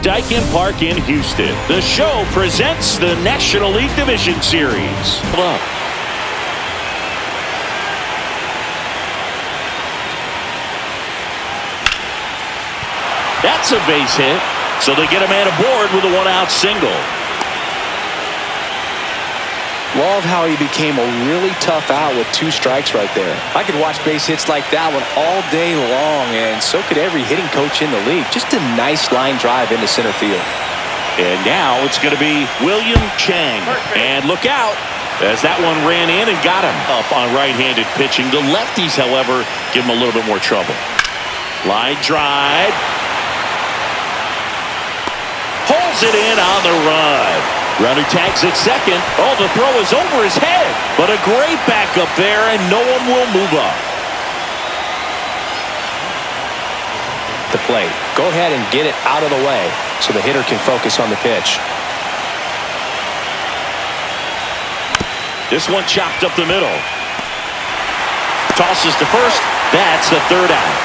Daikin Park in Houston. The show presents the National League Division Series. Hello. That's a base hit. So they get a man aboard with a one-out single. Love how he became a really tough out with 2 strikes right there. I could watch base hits like that one all day long, and so could every hitting coach in the league. Just a nice line drive into center field. And now it's going to be William Chang. And look out, as that one ran in and got him up on right-handed pitching. The lefties, however, give him a little bit more trouble. Line drive. Holds it in on the run. Runner tags at second. Oh, the throw is over his head. But a great backup there, and no one will move up. The plate. Go ahead and get it out of the way so the hitter can focus on the pitch. This one chopped up the middle. Tosses to first. That's the third out.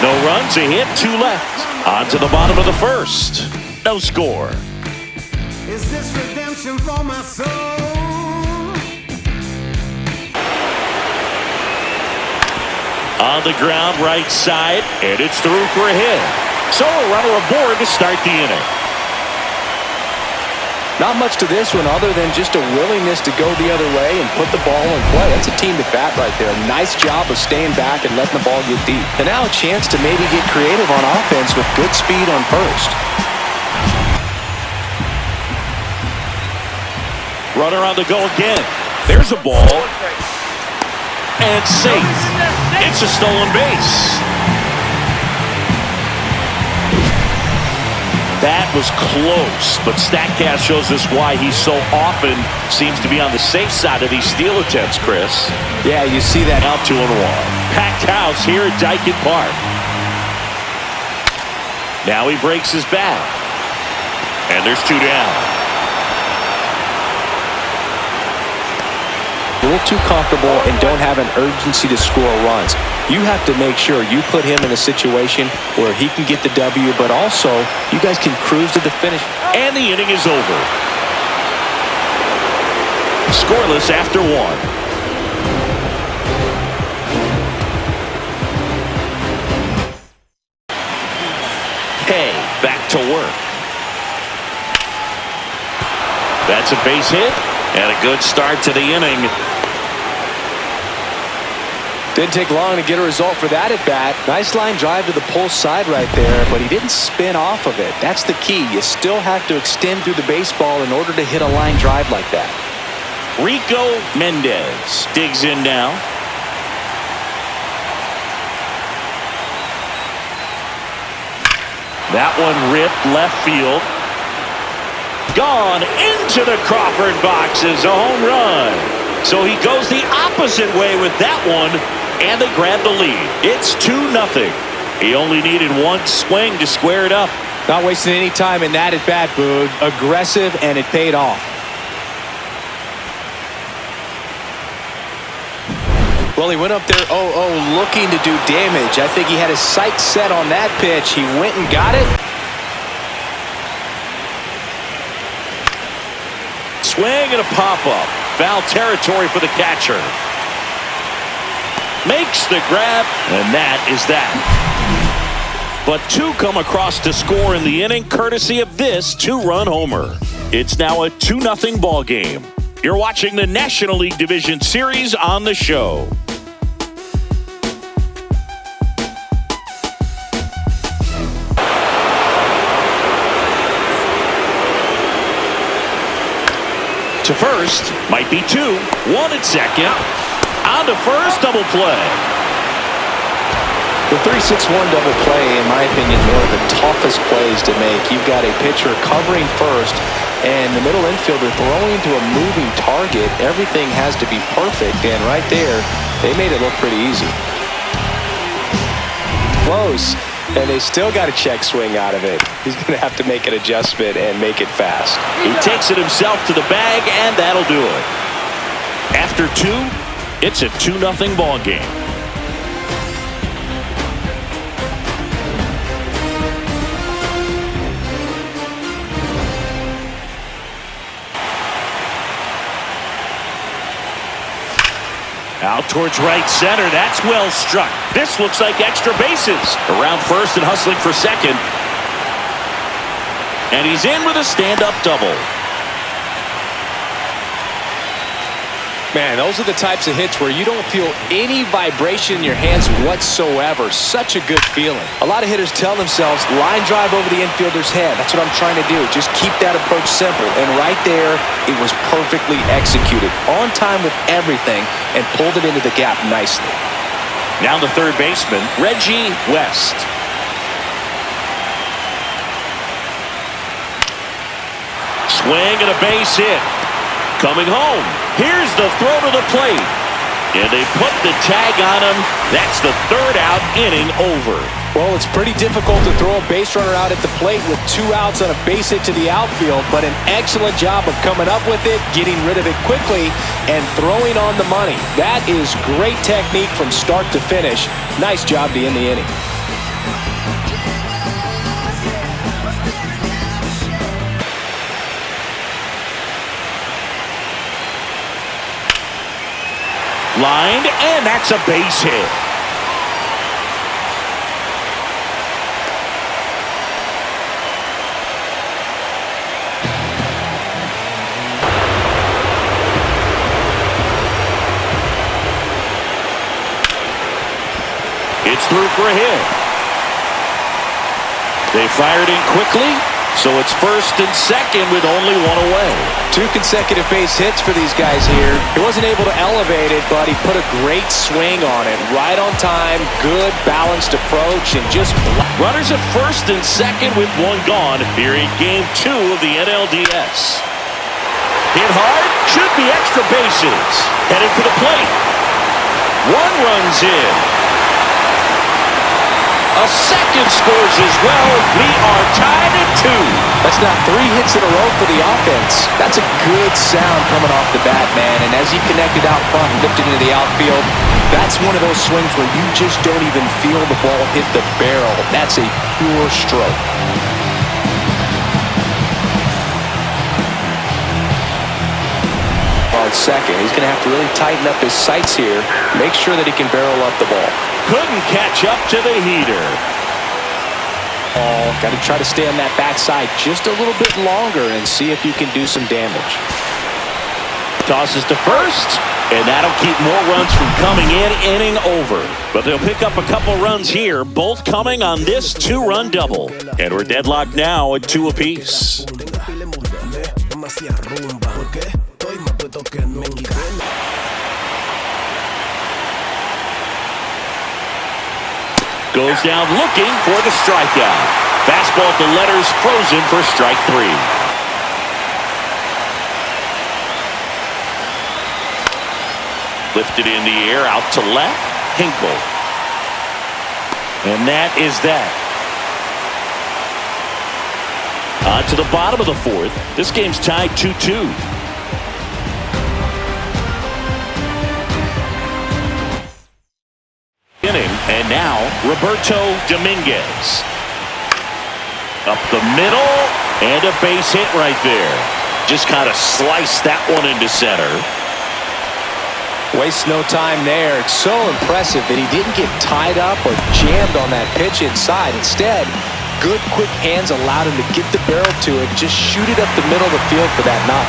No runs, a hit, 2 left. On to the bottom of the first. No score. Is this redemption for my soul? On the ground, right side, and it's through for a hit. So a runner aboard to start the inning. Not much to this one other than just a willingness to go the other way and put the ball in play. That's a team to bat right there. Nice job of staying back and letting the ball get deep. And now a chance to maybe get creative on offense with good speed on first. Runner on the go again. There's a ball. And safe. It's a stolen base. That was close, but StatCast shows us why he so often seems to be on the safe side of these steal attempts, Chris. Yeah, you see that. Out 2-1. Packed house here at Daikin Park. Now he breaks his bat. And there's 2 down. A little too comfortable and don't have an urgency to score runs. You have to make sure you put him in a situation where he can get the W, but also you guys can cruise to the finish. And the inning is over. Scoreless after 1. Hey, back to work. That's a base hit and a good start to the inning. Didn't take long to get a result for that at bat. Nice line drive to the pull side right there, but he didn't spin off of it. That's the key. You still have to extend through the baseball in order to hit a line drive like that. Rico Mendez digs in now. That one ripped left field. Gone into the Crawford box is a home run. So he goes the opposite way with that one, and they grab the lead. It's 2-0. He only needed 1 swing to square it up. Not wasting any time in that at bat, Boog. Aggressive, and it paid off. Well, he went up there 0-0 looking to do damage. I think he had his sights set on that pitch. He went and got it. Swing and a pop-up. Foul territory for the catcher. Makes the grab, and that is that. But 2 come across to score in the inning, courtesy of this 2-run homer. It's now a 2-0 ball game. You're watching the National League Division Series on the show. To first, might be 2. 1 at second. On to first, double play. The 3-6-1 double play, in my opinion, one of the toughest plays to make. You've got a pitcher covering first, and the middle infielder throwing to a moving target. Everything has to be perfect, and right there, they made it look pretty easy. Close. And they still got a check swing out of it. He's going to have to make an adjustment and make it fast. He takes it himself to the bag, and that'll do it. After 2, it's a 2-0 ball game. towards right center. That's well struck. This looks like extra bases. Around first and hustling for second. And he's in with a stand-up double. Man, those are the types of hits where you don't feel any vibration in your hands whatsoever. Such a good feeling. A lot of hitters tell themselves, line drive over the infielder's head. That's what I'm trying to do. Just keep that approach simple. And right there, it was perfectly executed. On time with everything, and pulled it into the gap nicely. Now the third baseman, Reggie West. Swing and a base hit. Coming home. Here's the throw to the plate. And they put the tag on him. That's the third out, inning over. Well, it's pretty difficult to throw a base runner out at the plate with 2 outs on a base hit to the outfield, but an excellent job of coming up with it, getting rid of it quickly, and throwing on the money. That is great technique from start to finish. Nice job to end the inning. Lined, and that's a base hit. It's through for a hit. They fired in quickly, so it's first and second with only one away. 2 consecutive base hits for these guys here. He wasn't able to elevate it, but he put a great swing on it. Right on time, good balanced approach, and just... Runners at first and second with one gone here in Game 2 of the NLDS. Hit hard, should be extra bases. Headed for the plate. One runs in. A second scores as well. We are tied at 2. That's now 3 hits in a row for the offense. That's a good sound coming off the bat, man. And as he connected out front and lifted into the outfield, that's one of those swings where you just don't even feel the ball hit the barrel. That's a pure stroke. On second, he's going to have to really tighten up his sights here. Make sure that he can barrel up the ball. Couldn't catch up to the heater. Got to try to stay on that backside just a little bit longer and see if you can do some damage. Tosses to first, and that'll keep more runs from coming in, inning over. But they'll pick up a couple runs here, both coming on this 2-run double. And we're deadlocked now at 2 apiece. Goes down looking for the strikeout. Fastball at the letters, frozen for strike 3. Lifted in the air, out to left. Hinkle. And that is that. On to the bottom of the 4th. This game's tied 2-2. And now Roberto Dominguez. Up the middle, and a base hit right there. Just kind of sliced that one into center. Wastes no time there. It's so impressive that he didn't get tied up or jammed on that pitch inside. Instead, good quick hands allowed him to get the barrel to it, just shoot it up the middle of the field for that knock.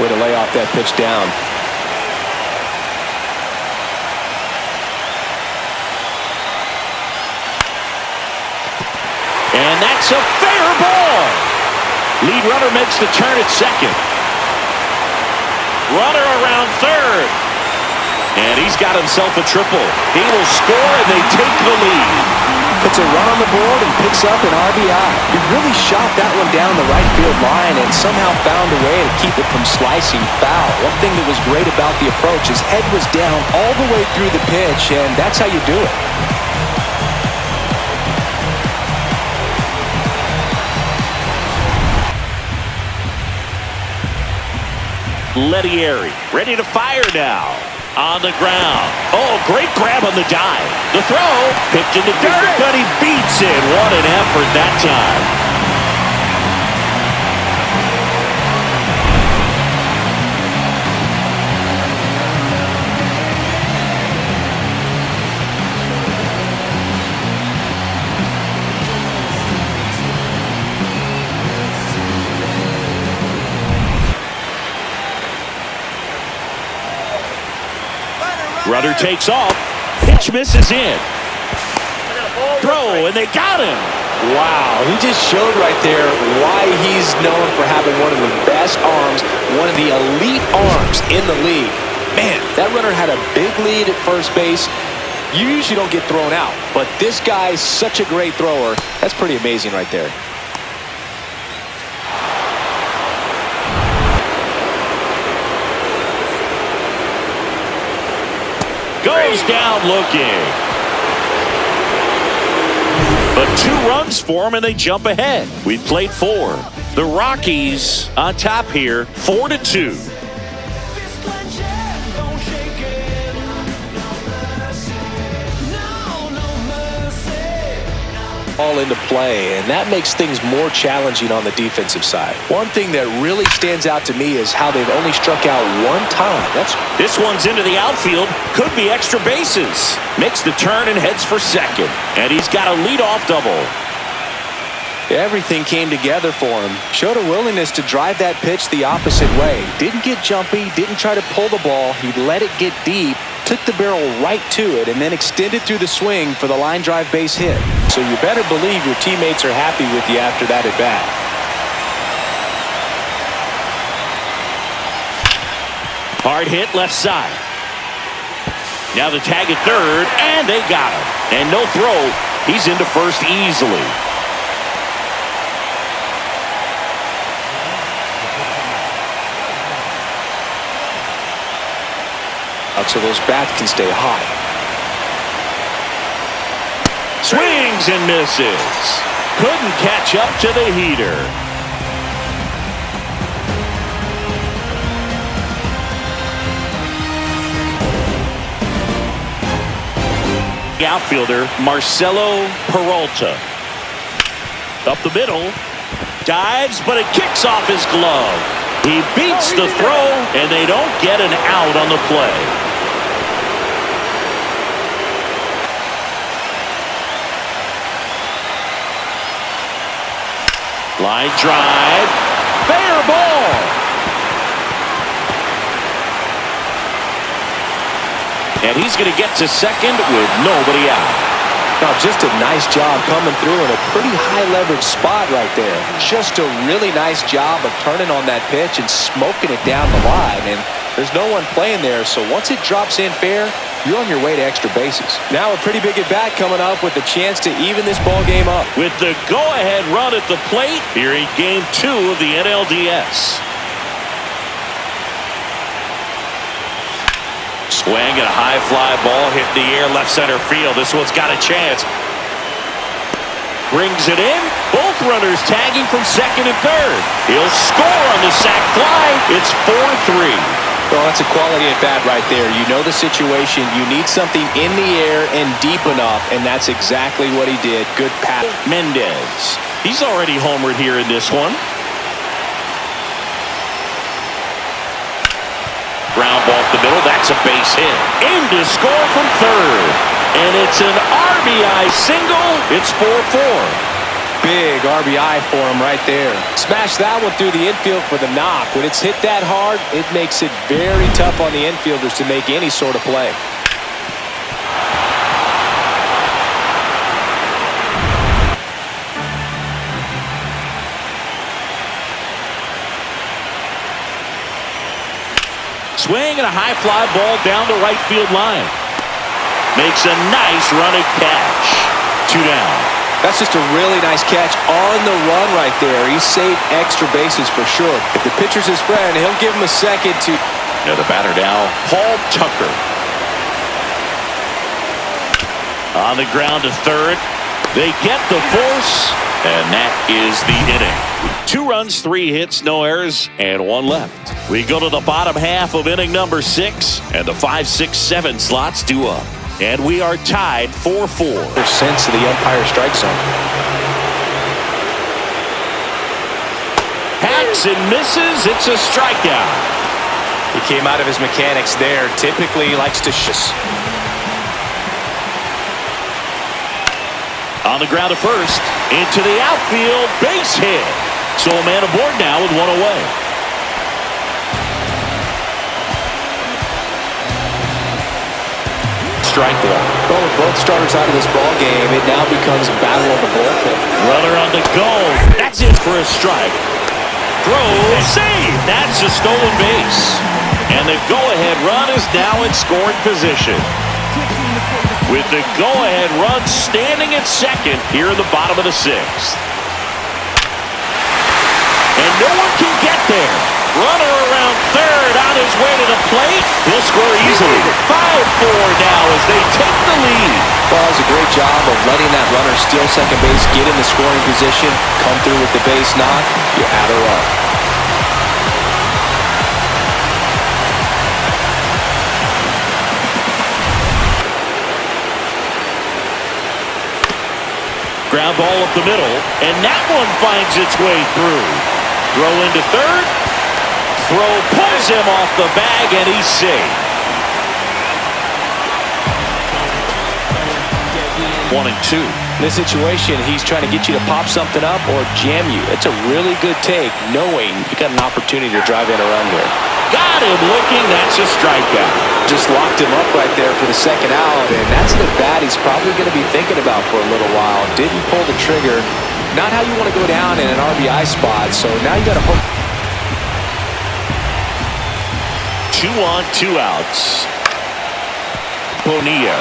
Way to lay off that pitch down. And that's a fair ball. Lead runner makes the turn at second. Runner around third. And he's got himself a triple. He will score, and they take the lead. Puts a run on the board and picks up an RBI. He really shot that one down the right field line and somehow found a way to keep it from slicing foul. One thing that was great about the approach, his head was down all the way through the pitch, and that's how you do it. Lettieri ready to fire now. On the ground. Oh, great grab on the dive. The throw picked in the dirt, but he beats it. What an effort that time. Runner takes off. Pitch misses in. Throw, and they got him. Wow, he just showed right there why he's known for having one of the best arms, one of the elite arms in the league. Man, that runner had a big lead at first base. You usually don't get thrown out, but this guy's such a great thrower. That's pretty amazing right there. Goes down looking. But 2 runs for him, and they jump ahead. We played 4. The Rockies on top here, 4-2. All into play, and that makes things more challenging on the defensive side. One thing that really stands out to me is how they've only struck out 1 time. This one's into the outfield. Could be extra bases. Makes the turn and heads for second. And he's got a leadoff double. Everything came together for him. Showed a willingness to drive that pitch the opposite way. Didn't get jumpy, didn't try to pull the ball. He let it get deep, took the barrel right to it, and then extended through the swing for the line drive base hit. So you better believe your teammates are happy with you after that at bat. Hard hit left side. Now the tag at third, and they got him. And no throw. He's into first easily. So those bats can stay hot. Swings and misses. Couldn't catch up to the heater. Outfielder Marcelo Peralta. Up the middle. Dives, but it kicks off his glove. He beats the throw, and they don't get an out on the play. Line drive. Fair ball. And he's going to get to second with nobody out. Now, just a nice job coming through in a pretty high leverage spot right there. Just a really nice job of turning on that pitch and smoking it down the line. And there's no one playing there, so once it drops in fair, you're on your way to extra bases. Now a pretty big at bat coming up with a chance to even this ball game up. With the go-ahead run at the plate here in Game 2 of the NLDS. Swing and a high fly ball hit in the air left center field. This one's got a chance. Brings it in. Both runners tagging from second and third. He'll score on the sac fly. It's 4-3. Well, that's a quality at bat right there. You know the situation. You need something in the air and deep enough, and that's exactly what he did. Good pass. Mendez. He's already homered here in this one. Ground ball up the middle. That's a base hit. In to score from third. And it's an RBI single. It's 4-4. Big RBI for him right there. Smash that one through the infield for the knock. When it's hit that hard, it makes it very tough on the infielders to make any sort of play. Swing and a high fly ball down the right field line. Makes a nice running catch. 2 down. That's just a really nice catch on the run right there. He saved extra bases for sure. If the pitcher's his friend, he'll give him a second to... Now the batter now, Paul Tucker. On the ground to third. They get the force, and that is the inning. 2 runs, 3 hits, no errors, and 1 left. We go to the bottom half of inning number 6, and the 5, 6, 7 slots due up. And we are tied 4-4. Sense of the umpire strike zone. Hacks and misses. It's a strikeout. He came out of his mechanics there. Typically he likes to On the ground to first. Into the outfield. Base hit. So a man aboard now with 1 away. strike one. Well, with both starters out of this ball game, it now becomes a battle of the bullpen. Runner on the go. That's it for a strike. Throw, save. That's a stolen base. And the go-ahead run is now in scoring position. With the go-ahead run standing at second here in the bottom of the sixth. And no one can get there. Runner around third on his way to the plate. He'll score easily. 5-4 now as they take the lead. Well, it was a great job of letting that runner steal second base, get in the scoring position, come through with the base knock. You add a run. Ground ball up the middle, and that one finds its way through. Throw into third. Throw pulls him off the bag, and he's safe. 1-2. In this situation, he's trying to get you to pop something up or jam you. It's a really good take, knowing you got an opportunity to drive in a run here. Got him looking. That's a strikeout. Just locked him up right there for the second out, and that's an at-bat he's probably going to be thinking about for a little while. Didn't pull the trigger. Not how you want to go down in an RBI spot, so now you got to hook. 2 on, 2 outs. Bonilla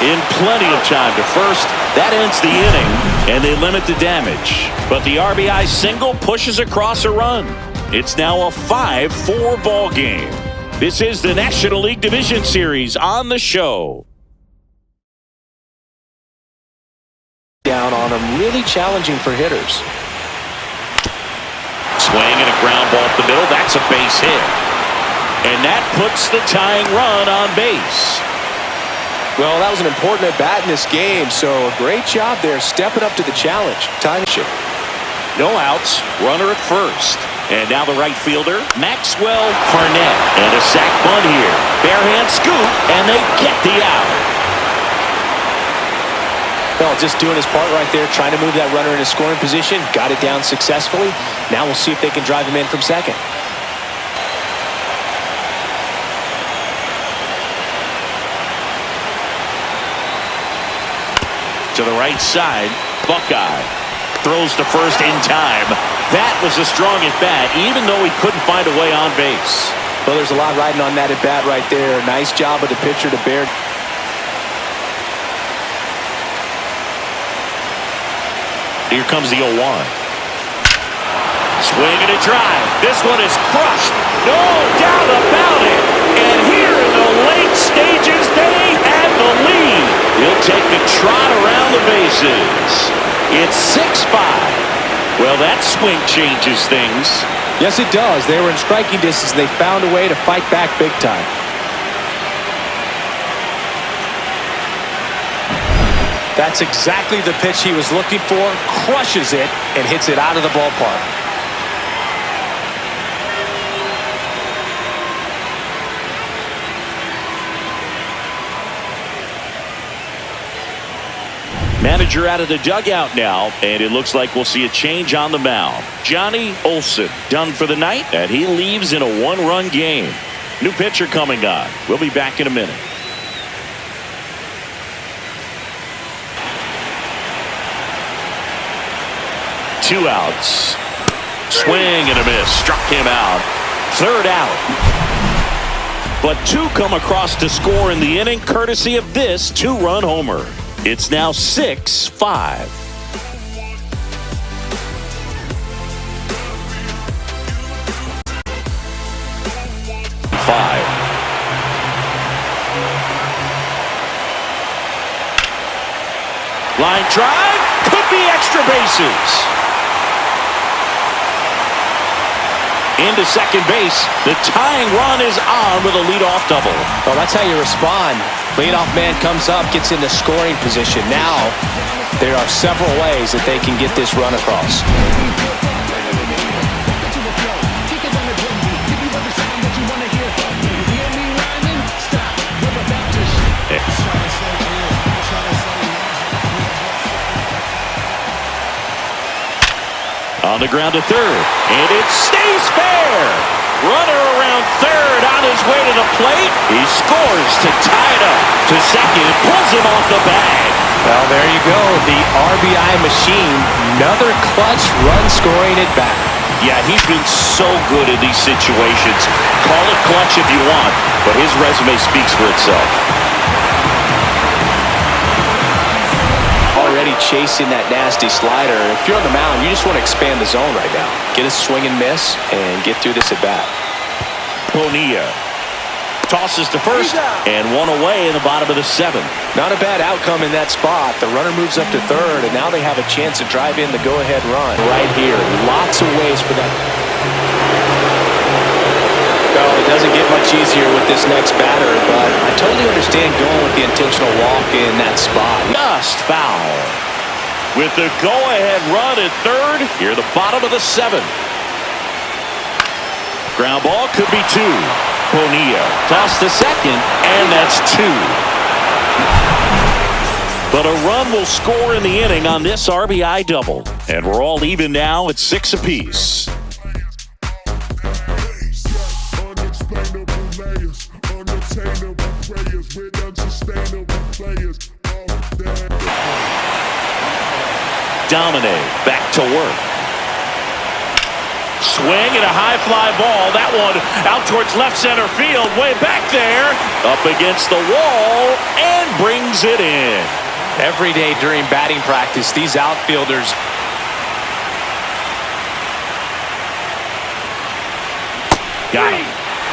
in plenty of time to first. That ends the inning, and they limit the damage. But the RBI single pushes across a run. It's now a 5-4 ball game. This is the National League Division Series on the show. Down on him, really challenging for hitters. Swing and a ground ball up the middle. That's a base hit. And that puts the tying run on base. Well, that was an important at-bat in this game, so a great job there stepping up to the challenge. Time ship. No outs, runner at first. And now the right fielder, Maxwell Harnett. And a sac bunt here. Barehand scoop, and they get the out. Well, just doing his part right there, trying to move that runner into scoring position. Got it down successfully. Now we'll see if they can drive him in from second. To the right side, Buckeye throws to first in time. That was a strong at-bat, even though he couldn't find a way on base. Well, there's a lot riding on that at-bat right there. Nice job of the pitcher to bear. Here comes the 0-1. Swing and a drive. This one is crushed. No doubt about it. And here in the late stages, they have the lead. He'll take the trot around the bases. It's 6-5. Well, that swing changes things. Yes, it does. They were in striking distance, and they found a way to fight back big time. That's exactly the pitch he was looking for. Crushes it and hits it out of the ballpark. Manager out of the dugout now, and it looks like we'll see a change on the mound. Johnny Olson done for the night, and he leaves in a 1-run game. New pitcher coming on. We'll be back in a minute. Two outs. Swing and a miss. Struck him out. Third out. But two come across to score in the inning, courtesy of this 2-run homer. It's now 6-5. 5. Line drive. Could be extra bases. Into second base. The tying run is on with a leadoff double. Well, that's how you respond. Leadoff man comes up, gets in the scoring position. Now, there are several ways that they can get this run across. On the ground to third, and it stays fair. Runner around third on his way to the plate. He scores to tie it up. To second, pulls him off the bag. Well, there you go. The RBI machine. Another clutch run scoring at bat. Yeah, he's been so good in these situations. Call it clutch if you want, but his resume speaks for itself. Already chasing that nasty slider. If you're on the mound, you just want to expand the zone right now. Get a swing and miss and get through this at bat. Bonilla tosses to first and one away in the bottom of the seventh. Not a bad outcome in that spot. The runner moves up to third, and now they have a chance to drive in the go-ahead run right here. Lots of ways for that. No, it doesn't get much easier with this next batter, but I totally understand going with the intentional walk in that spot. Just foul. With the go-ahead run at third, here the bottom of the seventh. Ground ball could be two. Bonilla toss to second, and that's two. But a run will score in the inning on this RBI double. And we're all even now at 6 apiece. Domine back to work. Swing and a high fly ball. That one out towards left center field. Way back there. Up against the wall and brings it in. Every day during batting practice, these outfielders. Got him.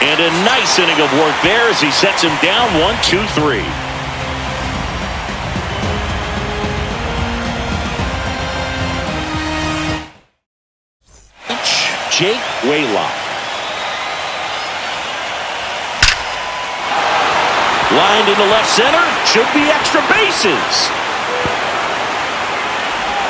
And a nice inning of work there as he sets him down 1-2-3. Jake Waylock. Lined into left center. Should be extra bases.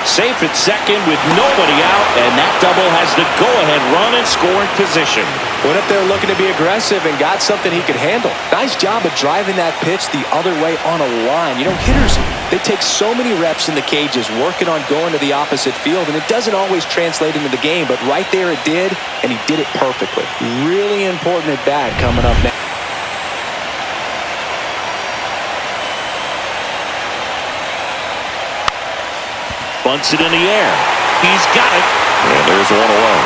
Safe at second with nobody out, and that double has the go-ahead run in scoring position. Went up there looking to be aggressive and got something he could handle. Nice job of driving that pitch the other way on a line. You know, hitters, they take so many reps in the cages working on going to the opposite field, and it doesn't always translate into the game, but right there it did, and he did it perfectly. Really important at bat coming up next. Bunts it in the air. He's got it. And there's one away.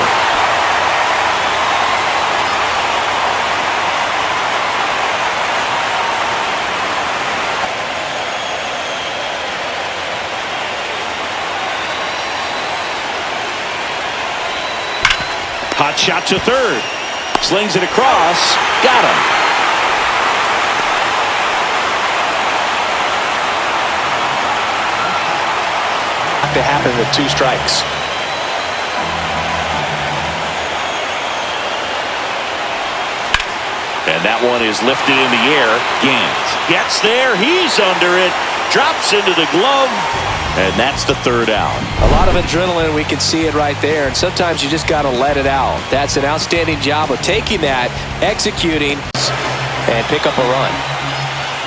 Hot shot to third. Slings it across. Got him. To happen with 2 strikes. And that one is lifted in the air. Gant gets there. He's under it. Drops into the glove. And that's the third out. A lot of adrenaline. We can see it right there. And sometimes you just got to let it out. That's an outstanding job of taking that, executing, and pick up a run.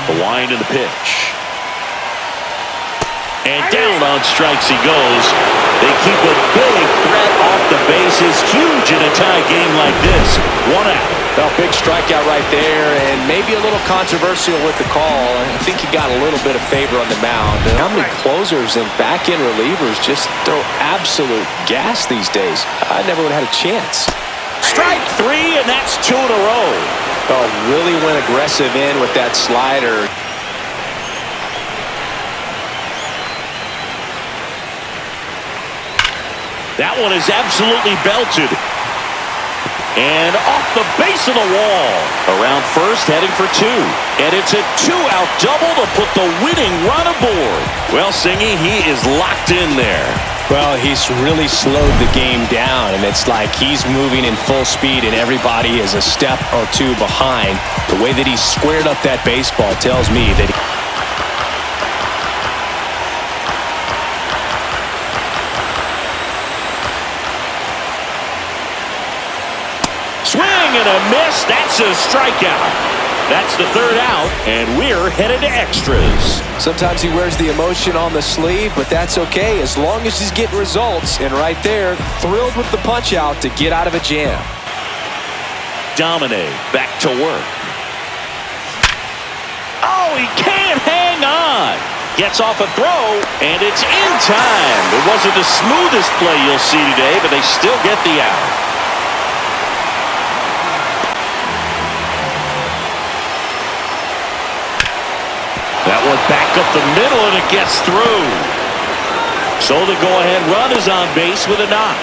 The wind and the pitch. And down on strikes he goes. They keep a big threat off the bases. Huge in a tie game like this. 1 out. Well, big strikeout right there, and maybe a little controversial with the call. I think he got a little bit of favor on the mound. How many closers and back-end relievers just throw absolute gas these days? I never would have had a chance. Strike 3, and that's 2 in a row. Oh, really went aggressive in with that slider. That one is absolutely belted. And off the base of the wall. Around first, heading for 2. And it's a 2-out double to put the winning run aboard. Well, Singy, he is locked in there. Well, he's really slowed the game down, and it's like he's moving in full speed, and everybody is a step or 2 behind. The way that he squared up that baseball tells me that swing and a miss. That's a strikeout. That's the third out, and we're headed to extras. sometimes he wears the emotion on the sleeve, but that's okay as long as he's getting results. And right there, thrilled with the punch out to get out of a jam. McDominay back to work. Oh, he can't hang on. Gets off a throw, and it's in time. It wasn't the smoothest play you'll see today, but they still get the out. That one back up the middle, and it gets through. So the go-ahead run is on base with a knock.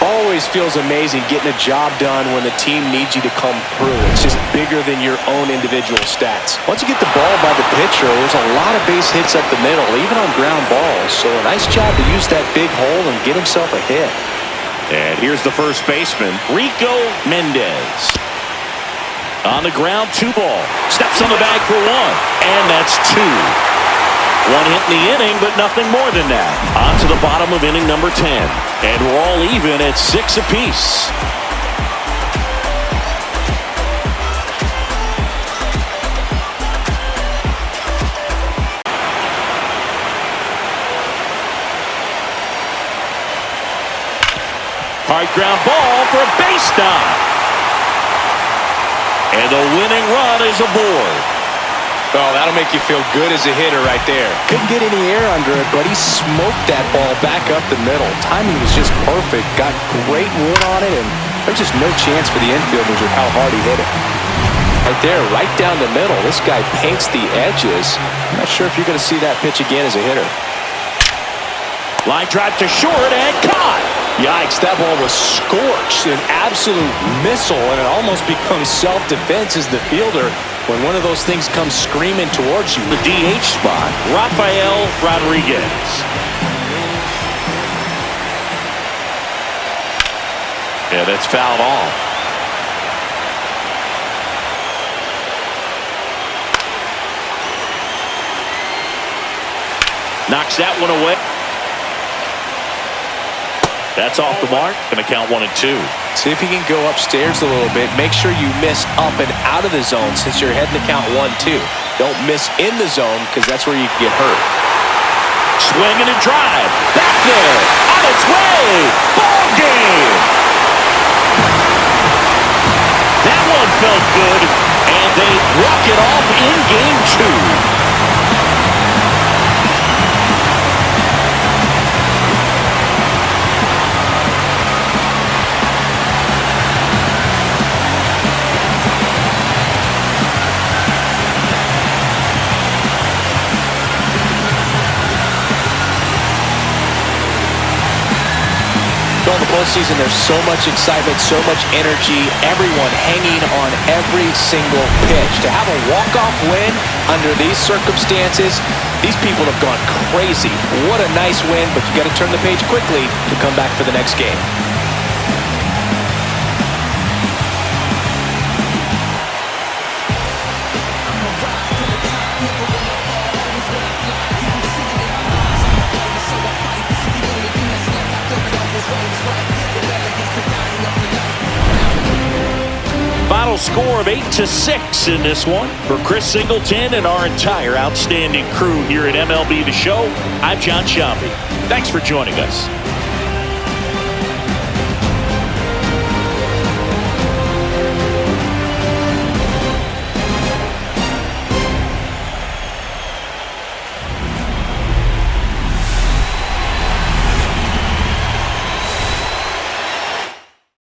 Always feels amazing getting a job done when the team needs you to come through. It's just bigger than your own individual stats. Once you get the ball by the pitcher, there's a lot of base hits up the middle, even on ground balls. So a nice job to use that big hole and get himself a hit. And here's the first baseman, Rico Mendez. On the ground, 2 ball. Steps on the bag for 1. And that's 2. 1 hit in the inning, but nothing more than that. On to the bottom of inning number 10. And we're all even at 6 apiece. Hard ground ball for a base knock. And the winning run is aboard. Oh, that'll make you feel good as a hitter right there. Couldn't get any air under it, but he smoked that ball back up the middle. Timing was just perfect. Got great wood on it, and there's just no chance for the infielders with how hard he hit it. Right there, right down the middle. This guy paints the edges. I'm not sure if you're going to see that pitch again as a hitter. Line drive to short and caught. Yikes, that ball was scorched, an absolute missile, and it almost becomes self-defense as the fielder when one of those things comes screaming towards you. The DH spot, Rafael Rodriguez. Yeah, that's fouled off. Knocks that one away. That's off the mark. Going to count 1 and 2. See if you can go upstairs a little bit. Make sure you miss up and out of the zone since you're heading to count 1-2. Don't miss in the zone because that's where you can get hurt. Swing and a drive. Back there. On its way. Ball game. That one felt good. And they walk it off in game 2. In the postseason, there's so much excitement, so much energy, everyone hanging on every single pitch. To have a walk-off win under these circumstances, these people have gone crazy. What a nice win, but you got to turn the page quickly to come back for the next game. Final score of 8-6 in this one. For Chris Singleton and our entire outstanding crew here at MLB The Show, I'm John Sciambi. Thanks for joining us.